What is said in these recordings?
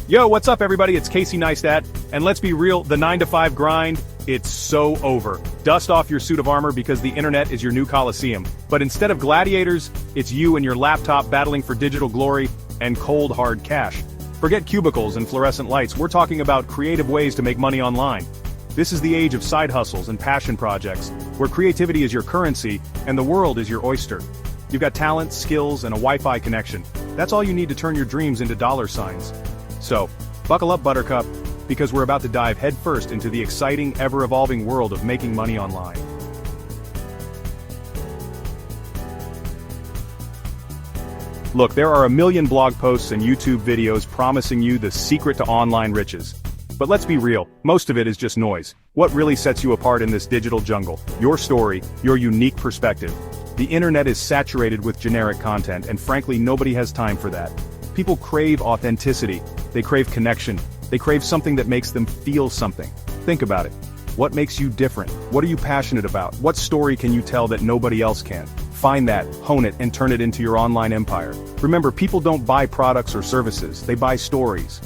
Yo, what's up everybody, it's Casey Neistat, and let's be real, the 9-to-5 grind, it's so over. Dust off your suit of armor because the internet is your new coliseum. But instead of gladiators, it's you and your laptop battling for digital glory and cold hard cash. Forget cubicles and fluorescent lights, we're talking about creative ways to make money online. This is the age of side hustles and passion projects, where creativity is your currency and the world is your oyster. You've got talent, skills, and a Wi-Fi connection. That's all you need to turn your dreams into dollar signs. So, buckle up Buttercup, because we're about to dive headfirst into the exciting, ever-evolving world of making money online. Look, there are a million blog posts and YouTube videos promising you the secret to online riches. But let's be real, most of it is just noise. What really sets you apart in this digital jungle? Your story, your unique perspective. The internet is saturated with generic content, and frankly, nobody has time for that. People crave authenticity, they crave connection, they crave something that makes them feel something. Think about it. What makes you different? What are you passionate about? What story can you tell that nobody else can? Find that, hone it, and turn it into your online empire. Remember, people don't buy products or services, they buy stories.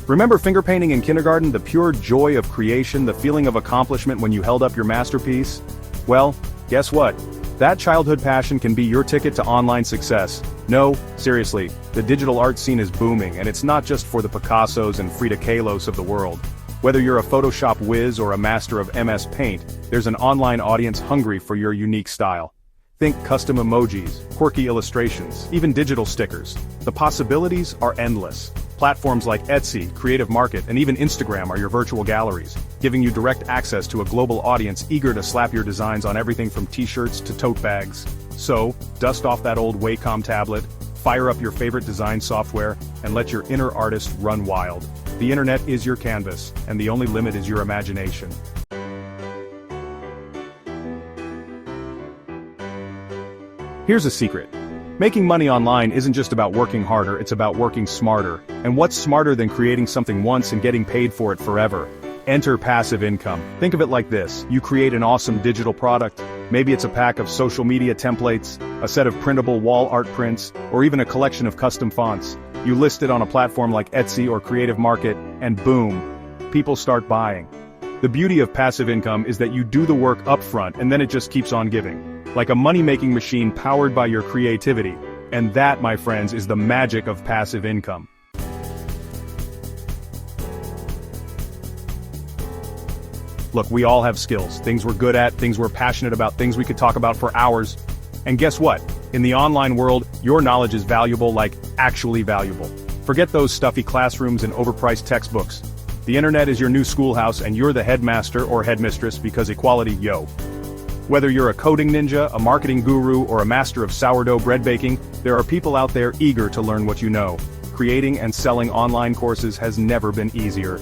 Remember finger painting in kindergarten, the pure joy of creation, the feeling of accomplishment when you held up your masterpiece? Well, guess what? That childhood passion can be your ticket to online success. No, seriously, the digital art scene is booming, and it's not just for the Picassos and Frida Kahlos of the world. Whether you're a Photoshop whiz or a master of MS Paint, there's an online audience hungry for your unique style. Think custom emojis, quirky illustrations, even digital stickers. The possibilities are endless. Platforms like Etsy, Creative Market, and even Instagram are your virtual galleries, giving you direct access to a global audience eager to slap your designs on everything from t-shirts to tote bags. So, dust off that old Wacom tablet, fire up your favorite design software, and let your inner artist run wild. The internet is your canvas, and the only limit is your imagination. Here's a secret. Making money online isn't just about working harder, it's about working smarter. And what's smarter than creating something once and getting paid for it forever? Enter passive income. Think of it like this. You create an awesome digital product. Maybe it's a pack of social media templates, a set of printable wall art prints, or even a collection of custom fonts. You list it on a platform like Etsy or Creative Market, and boom, people start buying. The beauty of passive income is that you do the work upfront and then it just keeps on giving. Like a money-making machine powered by your creativity. And that, my friends, is the magic of passive income. Look, we all have skills, things we're good at, things we're passionate about, things we could talk about for hours. And guess what? In the online world, your knowledge is valuable, like actually valuable. Forget those stuffy classrooms and overpriced textbooks. The internet is your new schoolhouse and you're the headmaster or headmistress because equality, yo. Whether you're a coding ninja, a marketing guru, or a master of sourdough bread baking, there are people out there eager to learn what you know. Creating and selling online courses has never been easier.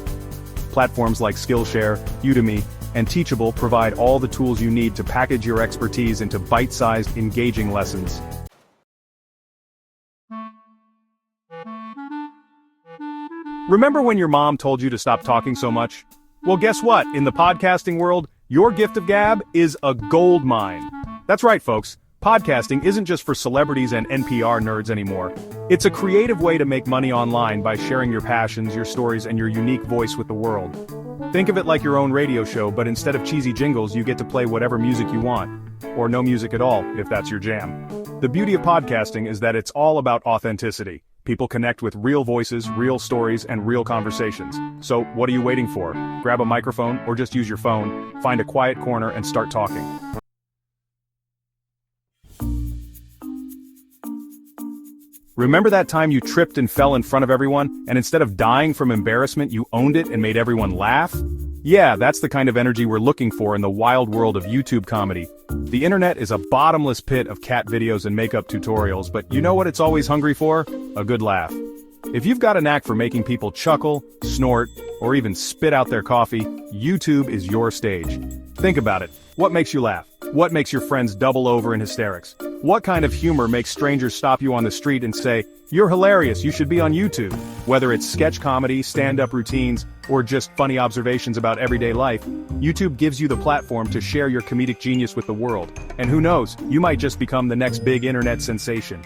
Platforms like Skillshare, Udemy, and Teachable provide all the tools you need to package your expertise into bite-sized, engaging lessons. Remember when your mom told you to stop talking so much? Well, guess what? In the podcasting world, your gift of gab is a gold mine. That's right, folks. Podcasting isn't just for celebrities and NPR nerds anymore. It's a creative way to make money online by sharing your passions, your stories, and your unique voice with the world. Think of it like your own radio show, but instead of cheesy jingles, you get to play whatever music you want. Or no music at all, if that's your jam. The beauty of podcasting is that it's all about authenticity. People connect with real voices, real stories, and real conversations. So, what are you waiting for? Grab a microphone, or just use your phone, find a quiet corner, and start talking. Remember that time you tripped and fell in front of everyone, and instead of dying from embarrassment, you owned it and made everyone laugh? Yeah, that's the kind of energy we're looking for in the wild world of YouTube comedy. The internet is a bottomless pit of cat videos and makeup tutorials, but you know what it's always hungry for? A good laugh. If you've got a knack for making people chuckle, snort, or even spit out their coffee, YouTube is your stage. Think about it. What makes you laugh? What makes your friends double over in hysterics? What kind of humor makes strangers stop you on the street and say, "You're hilarious, you should be on YouTube"? Whether it's sketch comedy, stand-up routines, or just funny observations about everyday life, YouTube gives you the platform to share your comedic genius with the world. And who knows, you might just become the next big internet sensation.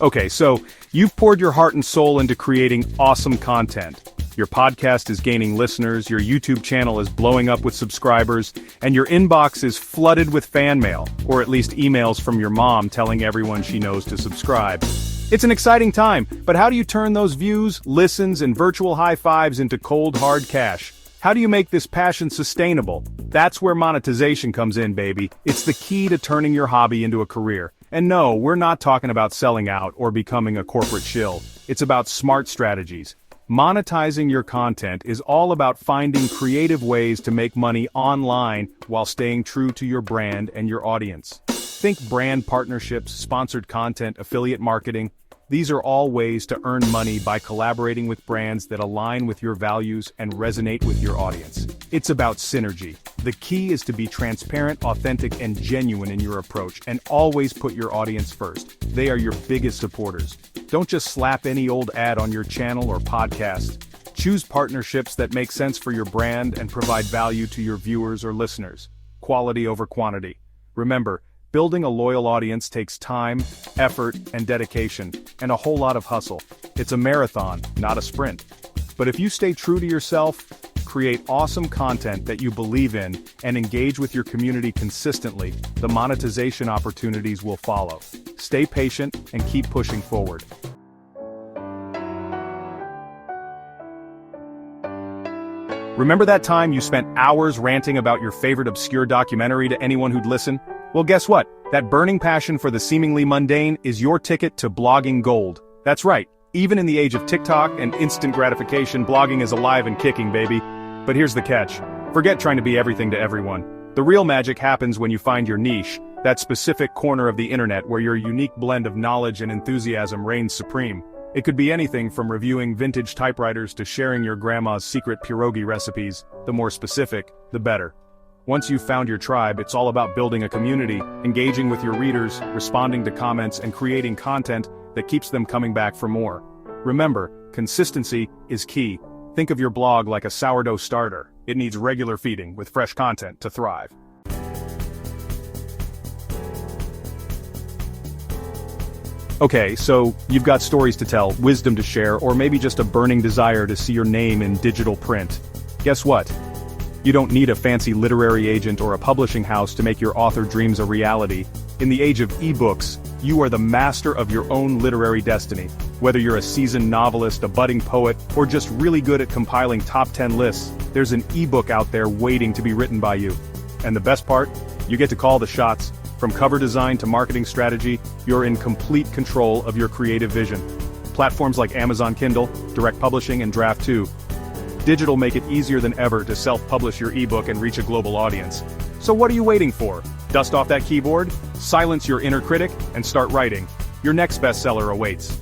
Okay, so you've poured your heart and soul into creating awesome content. Your podcast is gaining listeners, your YouTube channel is blowing up with subscribers, and your inbox is flooded with fan mail, or at least emails from your mom telling everyone she knows to subscribe. It's an exciting time, but how do you turn those views, listens, and virtual high fives into cold, hard cash? How do you make this passion sustainable? That's where monetization comes in, baby. It's the key to turning your hobby into a career. And no, we're not talking about selling out or becoming a corporate shill. It's about smart strategies. Monetizing your content is all about finding creative ways to make money online while staying true to your brand and your audience. Think brand partnerships, sponsored content, affiliate marketing. These are all ways to earn money by collaborating with brands that align with your values and resonate with your audience. It's about synergy. The key is to be transparent, authentic, and genuine in your approach, and always put your audience first. They are your biggest supporters. Don't just slap any old ad on your channel or podcast. Choose partnerships that make sense for your brand and provide value to your viewers or listeners. Quality over quantity. Remember, building a loyal audience takes time, effort, and dedication, and a whole lot of hustle. It's a marathon, not a sprint. But if you stay true to yourself, create awesome content that you believe in, and engage with your community consistently, the monetization opportunities will follow. Stay patient and keep pushing forward. Remember that time you spent hours ranting about your favorite obscure documentary to anyone who'd listen? Well, guess what? That burning passion for the seemingly mundane is your ticket to blogging gold. That's right. Even in the age of TikTok and instant gratification, blogging is alive and kicking, baby. But here's the catch. Forget trying to be everything to everyone. The real magic happens when you find your niche, that specific corner of the internet where your unique blend of knowledge and enthusiasm reigns supreme. It could be anything from reviewing vintage typewriters to sharing your grandma's secret pierogi recipes. The more specific, the better. Once you've found your tribe, it's all about building a community, engaging with your readers, responding to comments, and creating content that keeps them coming back for more. Remember, consistency is key. Think of your blog like a sourdough starter. It needs regular feeding with fresh content to thrive. Okay, so you've got stories to tell, wisdom to share, or maybe just a burning desire to see your name in digital print. Guess what? You don't need a fancy literary agent or a publishing house to make your author dreams a reality. In the age of eBooks, you are the master of your own literary destiny. Whether you're a seasoned novelist, a budding poet, or just really good at compiling top 10 lists, there's an ebook out there waiting to be written by you. And the best part? You get to call the shots. From cover design to marketing strategy, you're in complete control of your creative vision. Platforms like Amazon Kindle, direct publishing, and Draft2. Digital make it easier than ever to self-publish your ebook and reach a global audience. So what are you waiting for? Dust off that keyboard, silence your inner critic, and start writing. Your next bestseller awaits.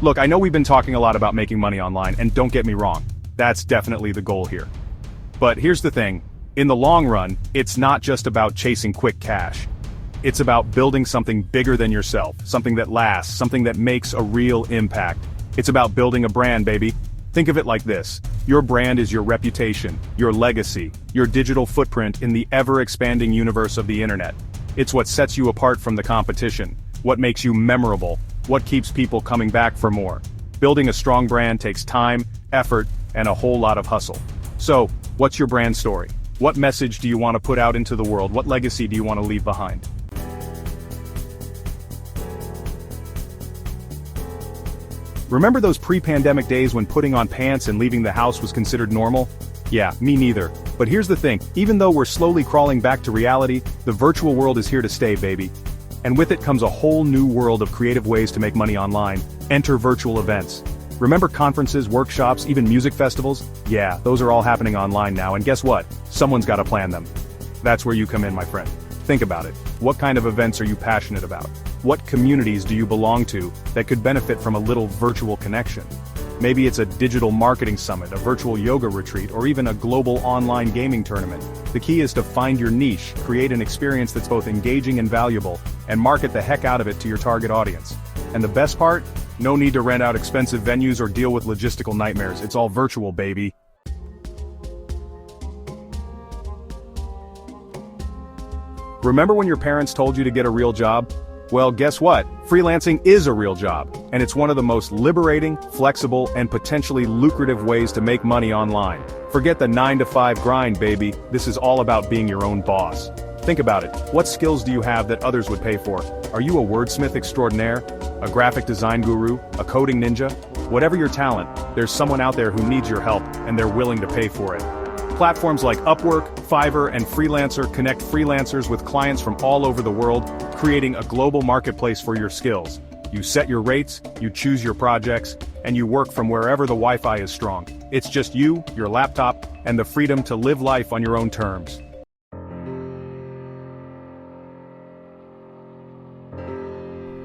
Look, I know we've been talking a lot about making money online, and don't get me wrong, that's definitely the goal here. But here's the thing, in the long run, it's not just about chasing quick cash. It's about building something bigger than yourself, something that lasts, something that makes a real impact. It's about building a brand, baby. Think of it like this. Your brand is your reputation, your legacy, your digital footprint in the ever-expanding universe of the internet. It's what sets you apart from the competition, what makes you memorable, what keeps people coming back for more. Building a strong brand takes time, effort, and a whole lot of hustle. So, what's your brand story? What message do you want to put out into the world? What legacy do you want to leave behind? Remember those pre-pandemic days when putting on pants and leaving the house was considered normal? Yeah, me neither. But here's the thing, even though we're slowly crawling back to reality, the virtual world is here to stay, baby. And with it comes a whole new world of creative ways to make money online. Enter virtual events. Remember conferences, workshops, even music festivals? Yeah, those are all happening online now, and guess what? Someone's got to plan them. That's where you come in, my friend. Think about it. What kind of events are you passionate about? What communities do you belong to that could benefit from a little virtual connection? Maybe it's a digital marketing summit, a virtual yoga retreat, or even a global online gaming tournament. The key is to find your niche, create an experience that's both engaging and valuable, and market the heck out of it to your target audience. And the best part? No need to rent out expensive venues or deal with logistical nightmares. It's all virtual, baby. Remember when your parents told you to get a real job? Well, guess what? Freelancing is a real job, and it's one of the most liberating, flexible, and potentially lucrative ways to make money online. Forget the 9-to-5 grind, baby. This is all about being your own boss. Think about it. What skills do you have that others would pay for? Are you a wordsmith extraordinaire? A graphic design guru? A coding ninja? Whatever your talent, there's someone out there who needs your help, and they're willing to pay for it. Platforms like Upwork, Fiverr, and Freelancer connect freelancers with clients from all over the world, creating a global marketplace for your skills. You set your rates, you choose your projects, and you work from wherever the Wi-Fi is strong. It's just you, your laptop, and the freedom to live life on your own terms.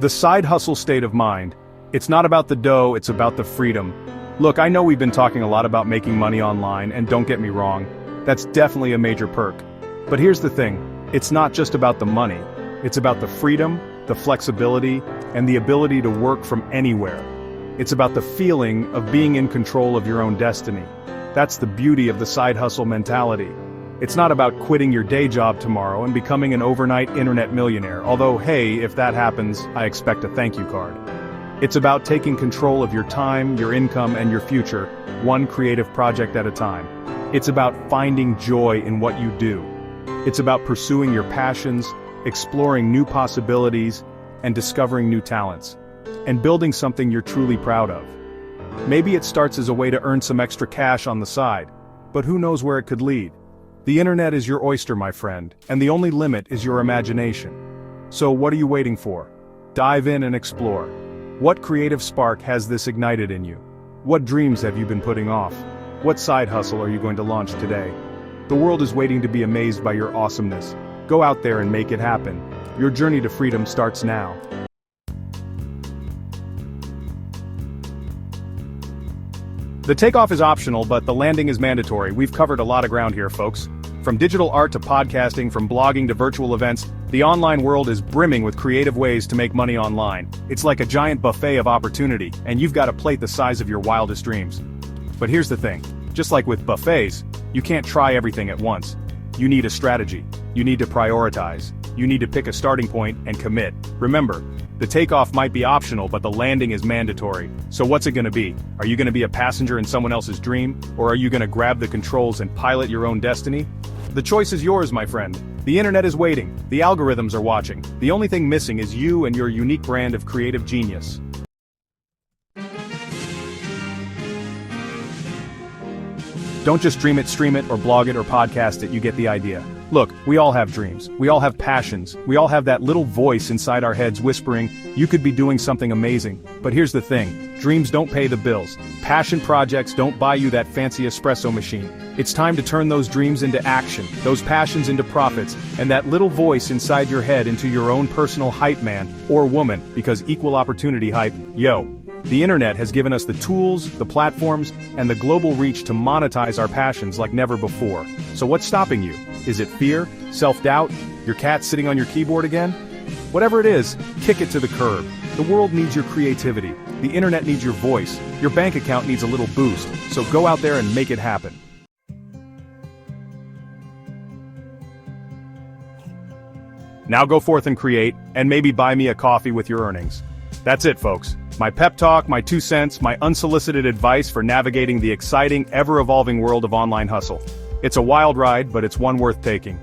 The side hustle state of mind. It's not about the dough, it's about the freedom. Look, I know we've been talking a lot about making money online, and don't get me wrong, that's definitely a major perk. But here's the thing, it's not just about the money, it's about the freedom, the flexibility, and the ability to work from anywhere. It's about the feeling of being in control of your own destiny. That's the beauty of the side hustle mentality. It's not about quitting your day job tomorrow and becoming an overnight internet millionaire, although hey, if that happens, I expect a thank you card. It's about taking control of your time, your income, and your future, one creative project at a time. It's about finding joy in what you do. It's about pursuing your passions, exploring new possibilities, and discovering new talents. And building something you're truly proud of. Maybe it starts as a way to earn some extra cash on the side, but who knows where it could lead. The internet is your oyster, my friend, and the only limit is your imagination. So what are you waiting for? Dive in and explore. What creative spark has this ignited in you? What dreams have you been putting off? What side hustle are you going to launch today? The world is waiting to be amazed by your awesomeness. Go out there and make it happen. Your journey to freedom starts now. The takeoff is optional, but the landing is mandatory. We've covered a lot of ground here, folks. From digital art to podcasting, from blogging to virtual events, the online world is brimming with creative ways to make money online. It's like a giant buffet of opportunity, and you've got a plate the size of your wildest dreams. But here's the thing, just like with buffets, you can't try everything at once. You need a strategy. You need to prioritize. You need to pick a starting point and commit. Remember, the takeoff might be optional, but the landing is mandatory. So what's it gonna be? Are you gonna be a passenger in someone else's dream? Or are you gonna grab the controls and pilot your own destiny? The choice is yours, my friend. The internet is waiting. The algorithms are watching. The only thing missing is you and your unique brand of creative genius. Don't just dream it, stream it, or blog it, or podcast it, you get the idea. Look, we all have dreams. We all have passions. We all have that little voice inside our heads whispering, you could be doing something amazing. But here's the thing, dreams don't pay the bills. Passion projects don't buy you that fancy espresso machine. It's time to turn those dreams into action, those passions into profits, and that little voice inside your head into your own personal hype man or woman, because equal opportunity hype, yo. The internet has given us the tools, the platforms, and the global reach to monetize our passions like never before. So what's stopping you? Is it fear? Self-doubt? Your cat sitting on your keyboard again? Whatever it is, kick it to the curb. The world needs your creativity. The internet needs your voice. Your bank account needs a little boost. So go out there and make it happen. Now go forth and create, and maybe buy me a coffee with your earnings. That's it, folks. My pep talk, my 2 cents, my unsolicited advice for navigating the exciting, ever-evolving world of online hustle. It's a wild ride, but it's one worth taking.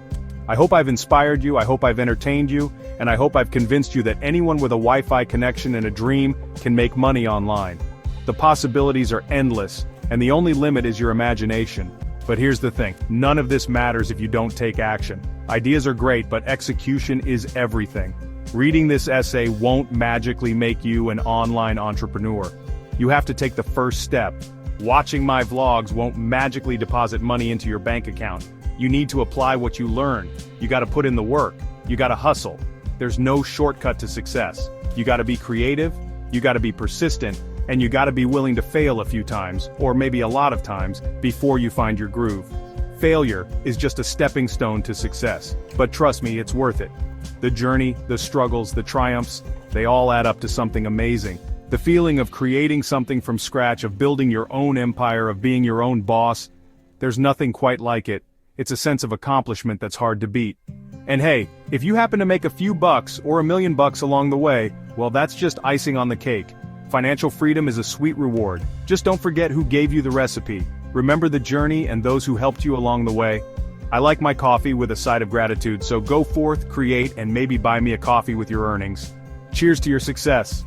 I hope I've inspired you, I hope I've entertained you, and I hope I've convinced you that anyone with a Wi-Fi connection and a dream can make money online. The possibilities are endless, and the only limit is your imagination. But here's the thing, none of this matters if you don't take action. Ideas are great, but execution is everything. Reading this essay won't magically make you an online entrepreneur. You have to take the first step. Watching my vlogs won't magically deposit money into your bank account. You need to apply what you learn. You gotta put in the work. You gotta hustle. there's no shortcut to success. You gotta be creative, you gotta be persistent, and you gotta be willing to fail a few times, or maybe a lot of times, before you find your groove. Failure is just a stepping stone to success, but trust me, it's worth it. The journey, the struggles, the triumphs, they all add up to something amazing. The feeling of creating something from scratch, of building your own empire, of being your own boss, there's nothing quite like it. It's a sense of accomplishment that's hard to beat. And hey, if you happen to make a few bucks or $1 million along the way, well, that's just icing on the cake. Financial freedom is a sweet reward. Just don't forget who gave you the recipe. Remember the journey and those who helped you along the way. I like my coffee with a side of gratitude, so go forth, create, and maybe buy me a coffee with your earnings. Cheers to your success.